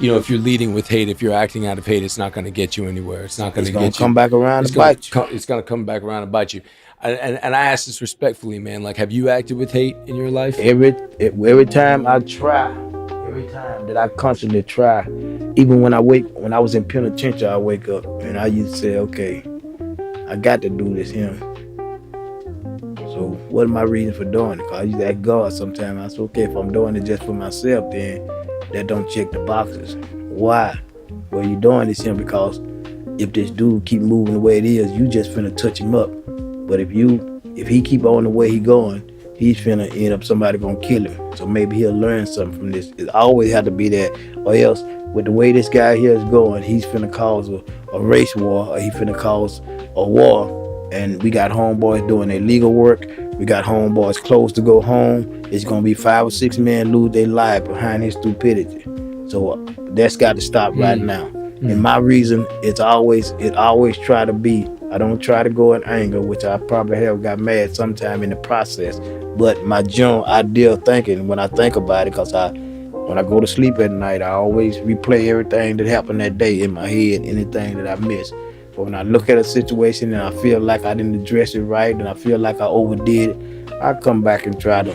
if you're leading with hate, if you're acting out of hate, it's not going to get you anywhere. It's not going to get you. It's gonna come back around and bite you. It's going to come back around and bite you. And I ask this respectfully, man. Like, have you acted with hate in your life? Every time I try, every time that I constantly try, even when I was in penitentiary, I wake up and I used to say, okay, I got to do this here. So what are my reasons for doing it? Cause I used to ask God sometimes. I said, okay, if I'm doing it just for myself, then that don't check the boxes. Why? Well, you doing this here because if this dude keep moving the way it is, you just finna touch him up. But if he keep on the way he going, he's finna end up somebody gonna kill him. So maybe he'll learn something from this. It always have to be that, or else with the way this guy here is going, he's finna cause a race war, or he finna cause a war. And we got homeboys doing their legal work. We got homeboys close to go home. It's gonna be 5 or 6 men lose their life behind his stupidity. So that's got to stop right now. And my reason, it always try to be, I don't try to go in anger, which I probably have got mad sometime in the process. But my general idea of thinking, when I think about it, because when I go to sleep at night, I always replay everything that happened that day in my head, anything that I missed. But when I look at a situation and I feel like I didn't address it right, and I feel like I overdid it, I come back and try to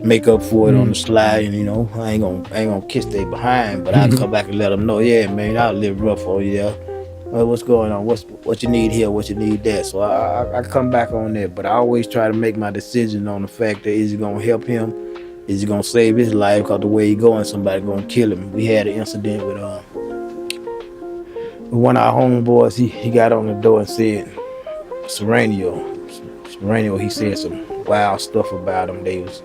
make up for it on the slide. And I ain't gonna kiss they behind, but I come back and let them know, yeah, man, I live rough on you. Yeah. What's going on? What you need here? What you need that? So I come back on that, but I always try to make my decision on the fact that is it gonna help him? Is it gonna save his life? Cause the way he going, somebody gonna kill him. We had an incident with one of our homeboys. He got on the door and said Serenio. He said some wild stuff about him. They was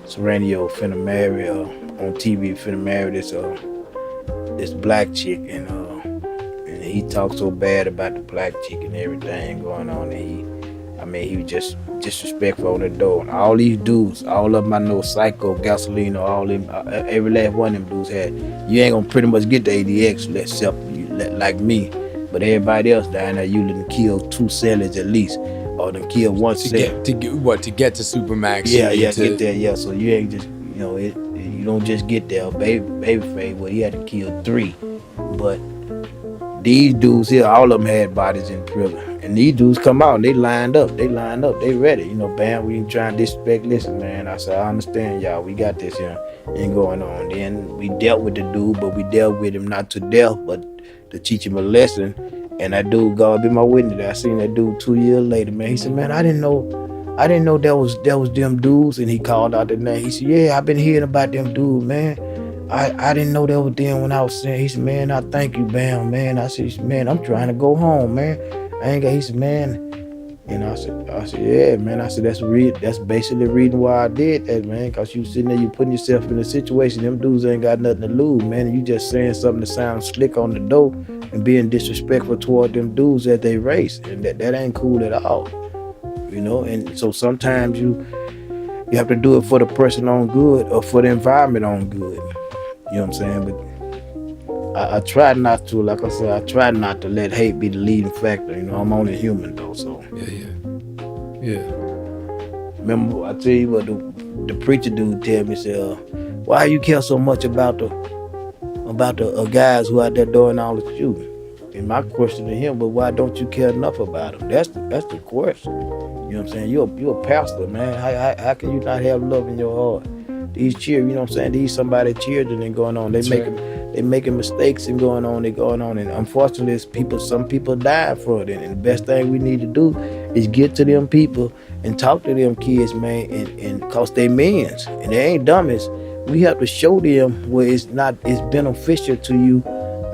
Serenio finna marry on TV finna marry this black chick, and he talked so bad about the black chick and everything going on, and he was just disrespectful on the door. And all these dudes, all of them I know, Psycho, Gasolino, all them, every last one of them dudes had. You ain't gonna pretty much get the ADX except like me, but everybody else down there, you done killed 2 sellers at least, or done killed 1 seller. To get to Supermax. Get there, yeah. So you ain't just, you don't just get there. Babyface, well, he had to kill 3, but these dudes here, all of them had bodies in prison. And these dudes come out and they lined up, they ready. Bamm, we ain't trying to disrespect. Listen, man, I said, I understand y'all, we got this here ain't going on. Then we dealt with the dude, but we dealt with him not to death, but to teach him a lesson. And that dude, God be my witness, I seen that dude 2 years later, man. He said, man, I didn't know that was them dudes. And he called out the name. He said, yeah, I've been hearing about them dudes, man. I didn't know that was them when I was saying. He said, man, I thank you, Bamm, man. I said, man, I'm trying to go home, man. He said, man. And I said, yeah, man. I said, that's basically the reason why I did that, man. Cause you sitting there, you putting yourself in a situation, them dudes ain't got nothing to lose, man. And you just saying something that sounds slick on the door and being disrespectful toward them dudes that they race. And that ain't cool at all. And so sometimes you have to do it for the person on good or for the environment on good. You know what I'm saying? But I try not to, like I said, I try not to let hate be the leading factor. I'm only human though, so. Yeah. Remember, I tell you what the preacher dude tell me, said, why you care so much about the guys who out there doing all the shooting? And my question to him, but why don't you care enough about them? That's the question. You know what I'm saying? You're a pastor, man. How can you not have love in your heart? These children, you know what I'm saying? These somebody's children and going on. They making mistakes and going on. And unfortunately, some people die for it. And the best thing we need to do is get to them people and talk to them kids, man. And cause they mans and they ain't dummies. We have to show them where it's beneficial to you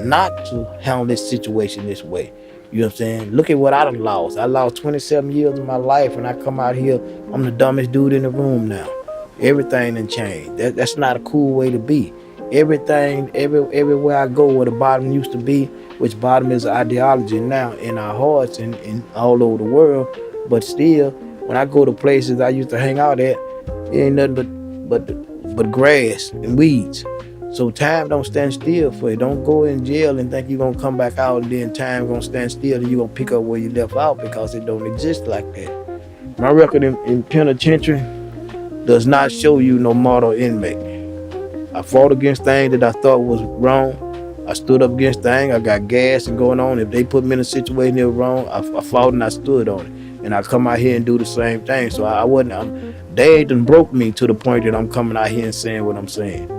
not to handle this situation this way. You know what I'm saying? Look at what I done lost. I lost 27 years of my life, and I come out here, I'm the dumbest dude in the room now. Everything done changed. That's not a cool way to be. Everything, everywhere I go where the bottom used to be, which bottom is ideology now in our hearts and all over the world, but still, when I go to places I used to hang out at, it ain't nothing but grass and weeds. So time don't stand still for you. Don't go in jail and think you're going to come back out and then time going to stand still and you're going to pick up where you left out, because it don't exist like that. My record in penitentiary does not show you no model inmate. I fought against things that I thought was wrong. I stood up against things. I got gas and going on. If they put me in a situation that was wrong, I fought and I stood on it. And I come out here and do the same thing. So I wasn't. They done broke me to the point that I'm coming out here and saying what I'm saying.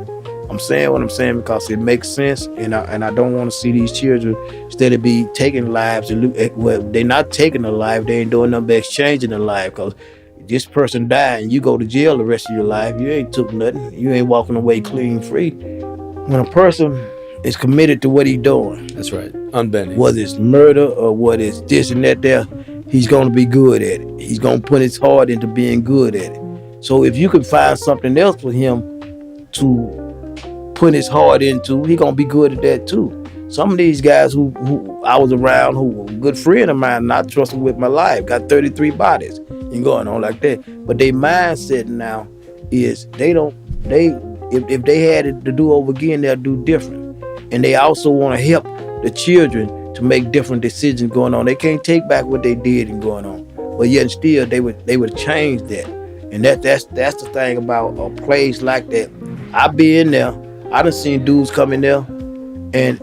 I'm saying what I'm saying because it makes sense, and I don't want to see these children instead of be taking lives and look at well, they're not taking a life, they ain't doing nothing but exchanging a life because this person died and you go to jail the rest of your life, you ain't took nothing, you ain't walking away clean free. When a person is committed to what he's doing, That's right. Unbending. whether it's murder or whether it's this and that there, he's gonna be good at it. He's gonna put his heart into being good at it. So if you can find something else for him to put his heart into, he gonna be good at that too. Some of these guys who I was around, who were a good friend of mine, not trusting with my life, got 33 bodies and going on like that. But their mindset now is they if they had it to do over again, they'll do different. And they also want to help the children to make different decisions going on. They can't take back what they did and going on. But yet still they would change that. And that's the thing about a place like that. I be in there. I done seen dudes come in there and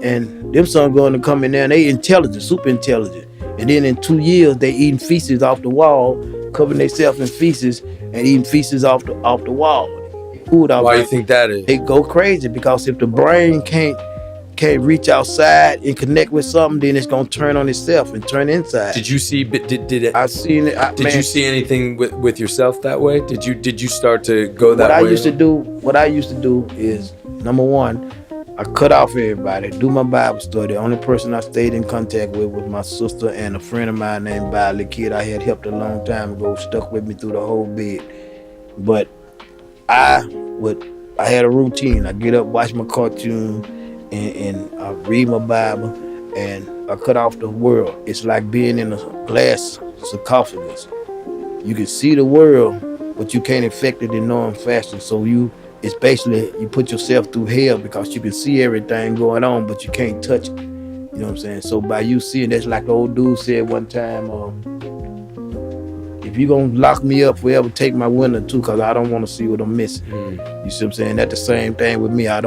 them son going to come in there and they intelligent, super intelligent. And then in 2 years they eating feces off the wall, covering themselves in feces and eating feces off the wall. Food out Why do there. you think that is? They go crazy because if the brain can't reach outside and connect with something, then it's gonna turn on itself and turn inside. Did you see? Did it? I seen it. Did you see anything with yourself that way? Did you start to go that What way? What I used to do is number one, I cut off everybody, do my Bible study. The only person I stayed in contact with was my sister and a friend of mine named Billy, kid I had helped a long time ago, stuck with me through the whole bed. But I had a routine. I get up, watch my cartoon, and I read my Bible, and I cut off the world. It's like being in a glass sarcophagus. You can see the world, but you can't affect it in normal fashion. So it's basically you put yourself through hell because you can see everything going on, but you can't touch it. You know what I'm saying? So by you seeing, that's like the old dude said one time, if you gonna lock me up forever, take my window too, cause I don't want to see what I'm missing. You see what I'm saying? That's the same thing with me. I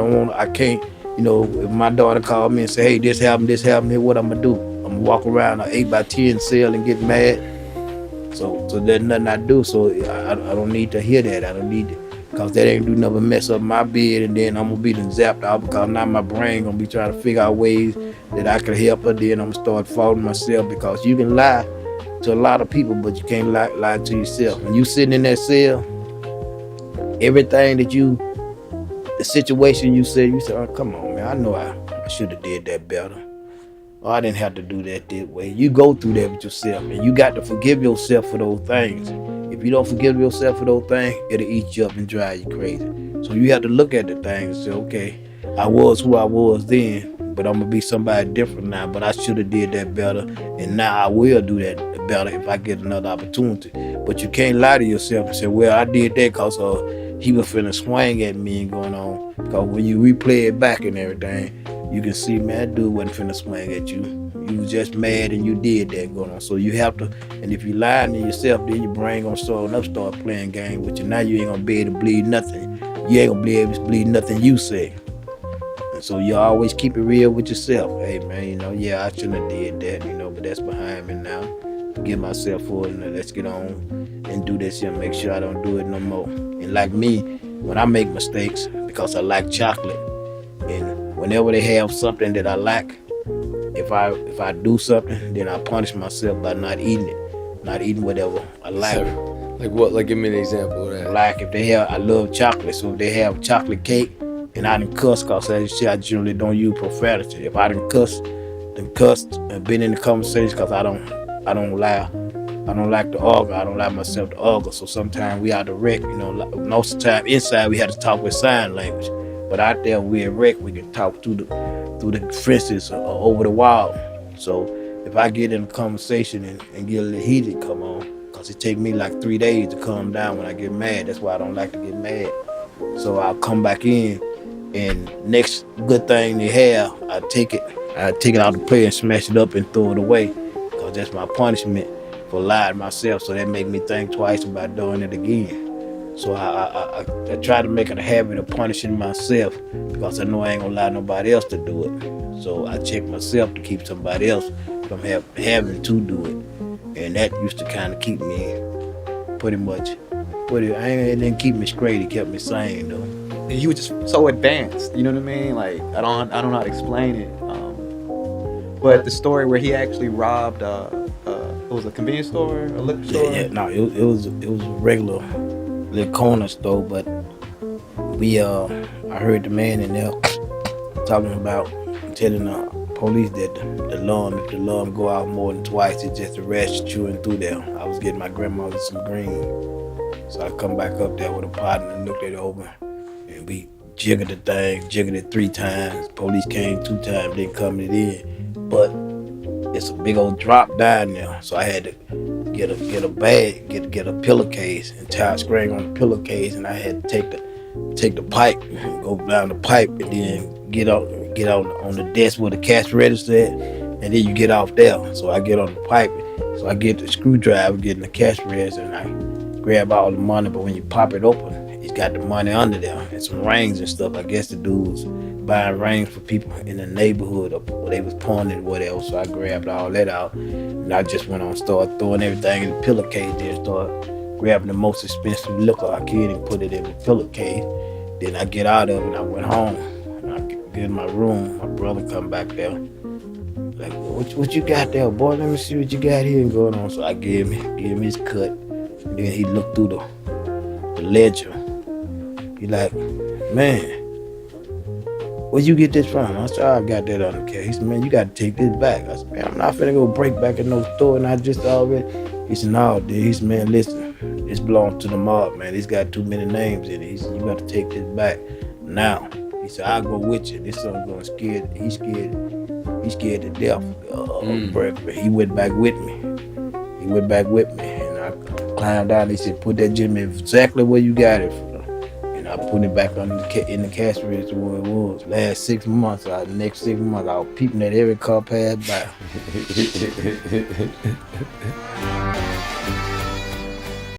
can't, if my daughter called me and say, hey, this happened, here, what I'm gonna do? I'm gonna walk around an 8x10 cell and get mad. So there's nothing I do. So I don't need to hear that. I don't need it. Cause that ain't do nothing but mess up my bed, and then I'm gonna be zapped out because now my brain gonna be trying to figure out ways that I can help her. Then I'm gonna start faulting myself because you can lie to a lot of people, but you can't lie to yourself. When you sitting in that cell, everything the situation you said, oh, come on, man, I know I should have did that better. Oh, I didn't have to do that way. You go through that with yourself, and you got to forgive yourself for those things. If you don't forgive yourself for those things, it'll eat you up and drive you crazy. So you have to look at the things and say, okay, I was who I was then, but I'm gonna be somebody different now. But I should have did that better, and now I will do that better if I get another opportunity. But you can't lie to yourself and say, well, I did that because he was finna swing at me and going on. Because when you replay it back and everything, you can see, man, that dude wasn't finna swing at you. You was just mad and you did that going on. So you have to, and if you lying to yourself, then your brain gonna start playing games with you. Now you ain't gonna be able to believe nothing. You ain't gonna be able to believe nothing you say. And so you always keep it real with yourself. Hey man, yeah, I shouldn't have did that, but that's behind me now. Forgive myself for it, and let's get on and do this and make sure I don't do it no more. And like me, when I make mistakes, because I like chocolate, and whenever they have something that I like, if I do something, then I punish myself by not eating it, not eating whatever I like. Like what? Like give me an example of that. Like if I love chocolate, so if they have chocolate cake, and I done cuss, cause I generally don't use profanity. If I done cussed and been in the conversation, cause I don't lie. I don't like to argue. I don't like myself to argue. So sometimes we out to wreck. Most of the time inside we have to talk with sign language, but out there we at wreck. We can talk through the fences or over the wall. So if I get in a conversation and get a little heated, come on, cause it take me like 3 days to calm down when I get mad. That's why I don't like to get mad. So I'll come back in, and next good thing they have, I take it out the plate and smash it up and throw it away, cause that's my punishment for lying to myself. So that make me think twice about doing it again. So I try to make it a habit of punishing myself because I know I ain't gonna allow nobody else to do it. So I check myself to keep somebody else from having to do it, and that used to kind of keep me pretty much. It didn't keep me straight. It kept me sane though. And you were just so advanced. You know what I mean? Like I don't know how to explain it. But the story where he actually robbed it was a convenience store, a liquor store. Yeah. No, it was a regular little corner store, but I heard the man in there talking about telling the police that if the alarm go out more than twice, it just arrest you and through there. I was getting my grandmother some green, so I come back up there with a partner and looked it over, and we jiggled the thing, jiggled it 3 times. Police came 2 times, then coming it in, but it's a big old drop down there, so I had to get a bag, get a pillowcase, and tie a string on the pillowcase, and I had to take the pipe, and go down the pipe, and then get on the desk where the cash register at, and then you get off there. So I get on the pipe, so I get the screwdriver, get in the cash register, and I grab all the money. But when you pop it open, it's got the money under there and some rings and stuff. I guess the dude was buying rings for people in the neighborhood, or they was pawning or whatever. So I grabbed all that out, and I just went on, start throwing everything in the pillowcase, then start grabbing the most expensive liquor I could and put it in the pillowcase. Then I get out of it and I went home. And I get in my room. My brother come back there. Like, what you got there, boy? Let me see what you got here going on. So I gave him his cut. And then he looked through the ledger. He like, man, where'd you get this from? I said, I got that on the case. He said, man, you got to take this back. I said, man, I'm not finna go break back in no store and I just already. He said, no, dude. He said, man, listen, this belongs to the mob, man. It's got too many names in it. He said, you got to take this back now. He said, I'll go with you. This son going scared. He's scared to death. But he went back with me. And I climbed down. He said, put that gentleman exactly where you got it from. And I put it back in the cash register where it was. Next 6 months, I was peeping at every car passed by.